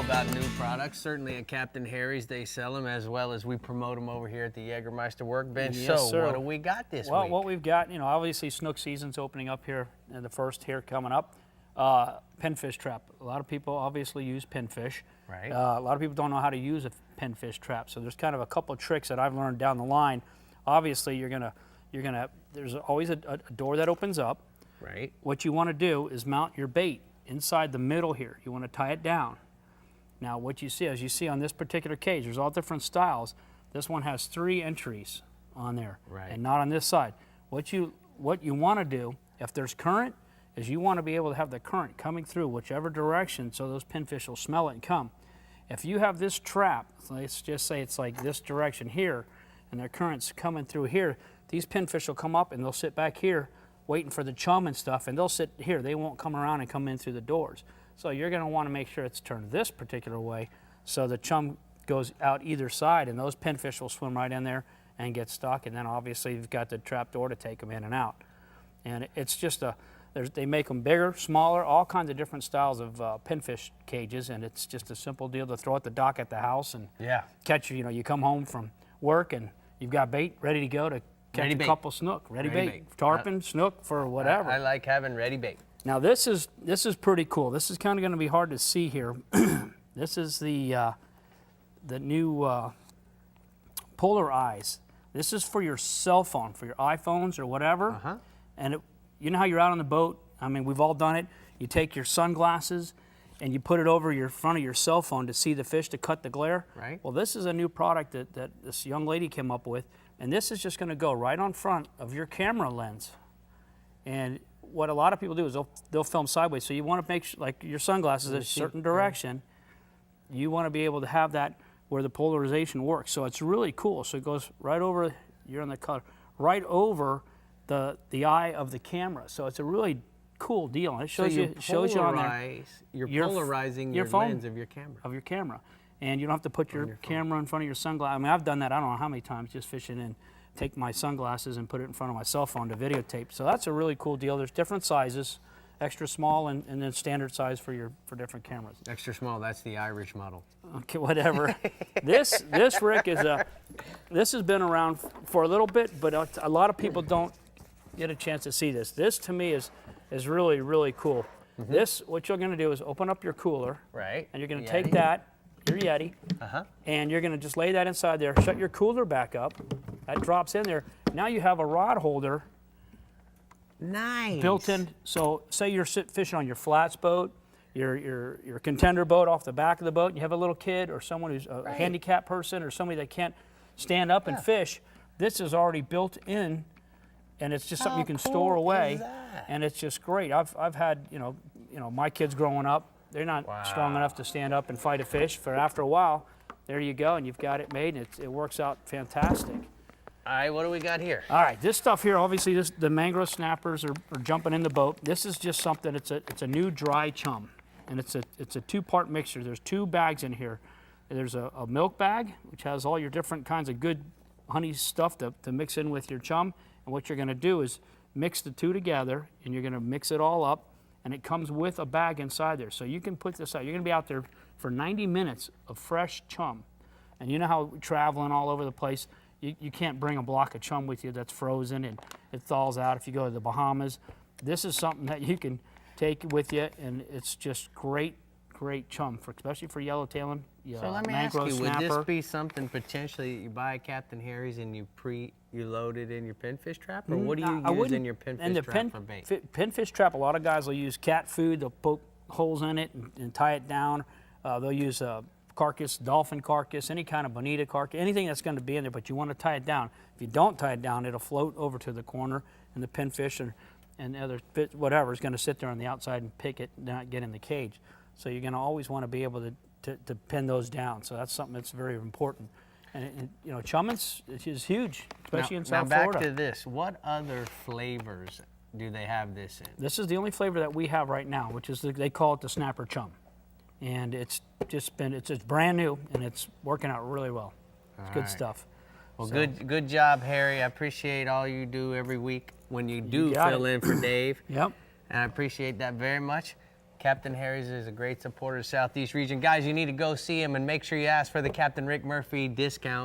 about new products. Certainly at Captain Harry's, they sell them as well as we promote them over here at the Jägermeister Workbench. Yes, so sir. what do we got this Well, week? what we've got, obviously snook season's opening up here, and the first here coming up. Pinfish trap. A lot of people obviously use pinfish. Right. A lot of people don't know how to use a pinfish trap. So there's kind of a couple of tricks that I've learned down the line. Obviously, there's always a door that opens up. Right. What you want to do is mount your bait inside the middle here. You want to tie it down. Now, what you see, as you see on this particular cage, there's all different styles. This one has 3 entries on there, Right. and not on this side. What you want to do, if there's current, is you want to be able to have the current coming through whichever direction so those pinfish will smell it and come. If you have this trap, let's just say it's like this direction here, and the current's coming through here, these pinfish will come up and they'll sit back here waiting for the chum and stuff, and they'll sit here. They won't come around and come in through the doors. So you're going to want to make sure it's turned this particular way so the chum goes out either side, and those pinfish will swim right in there and get stuck, and then obviously you've got the trap door to take them in and out. And it's just they make them bigger, smaller, all kinds of different styles of pinfish cages, and it's just a simple deal to throw at the dock at the house and catch. You come home from work and you've got bait ready to go to catch a couple snook. Ready bait. Tarpon, snook, for whatever. I like having ready bait. Now this is pretty cool. This is kind of going to be hard to see here. This is the new Polar Eyes. This is for your cell phone, for your iPhones or whatever. And you know how you're out on the boat? I mean, we've all done it. You take your sunglasses and you put it over your front of your cell phone to see the fish, to cut the glare. Right. Well, this is a new product that this young lady came up with, and this is just going to go right on front of your camera lens. And what a lot of people do is they'll film sideways. So you want to make sure, like your sunglasses, a certain direction. You want to be able to have that where the polarization works. So it's really cool. So it goes right over, you're in the color, right over the eye of the camera. So it's a really cool deal. And it shows you on there. You're polarizing your lens of your camera. Of your camera. And you don't have to put your camera in front of your sunglasses. I mean, I've done that I don't know how many times, just fishing and take my sunglasses and put it in front of my cell phone to videotape. So that's a really cool deal. There's different sizes, extra small and then standard size for different cameras. Extra small, that's the Irish model. Okay, whatever. This Rick this has been around for a little bit, but a lot of people don't get a chance to see this. This to me is really, really cool. This, what you're going to do is open up your cooler. Right. And you're going to take that, your Yeti, and you're going to just lay that inside there, shut your cooler back up. That drops in there. Now you have a rod holder. Nice. Built in. So say you're fishing on your flats boat, your contender boat off the back of the boat, and you have a little kid or someone who's a handicapped person or somebody that can't stand up and fish. This is already built in, and it's just something you can store away, and it's just great. I've had my kids growing up, they're not strong enough to stand up and fight a fish. For after a while, there you go, and you've got it made, and it works out fantastic. All right, what do we got here? All right, this stuff here, obviously, the mangrove snappers are jumping in the boat. This is just something. It's a new dry chum, and it's a 2-part mixture. There's 2 bags in here. There's a milk bag, which has all your different kinds of good honey stuff to mix in with your chum. And what you're going to do is mix the 2 together, and you're going to mix it all up, and it comes with a bag inside there. So you can put this out. You're going to be out there for 90 minutes of fresh chum. And you know how traveling all over the place, you can't bring a block of chum with you that's frozen and it thaws out if you go to the Bahamas. This is something that you can take with you, and it's just great chum, especially for yellowtail. So let me ask you, would this be something potentially you buy at Captain Harry's and you load it in your pinfish trap, or what do you use in your pinfish trap for bait? Pinfish trap, a lot of guys will use cat food. They'll poke holes in it and tie it down. They'll use carcass, dolphin carcass, any kind of bonita carcass, anything that's going to be in there, but you want to tie it down. If you don't tie it down, it'll float over to the corner, and the pinfish and other whatever is going to sit there on the outside and pick it, not get in the cage. So you're going to always want to be able to pin those down. So that's something that's very important. And chum is huge, especially in South Florida. Now back to this. What other flavors do they have this in? This is the only flavor that we have right now, which is they call it the snapper chum. And it's brand new, and it's working out really well. It's good stuff. Well, good job, Harry. I appreciate all you do every week when you do fill in for Dave. Yep. And I appreciate that very much. Captain Harry's is a great supporter of the Southeast region. Guys, you need to go see him and make sure you ask for the Captain Rick Murphy discount.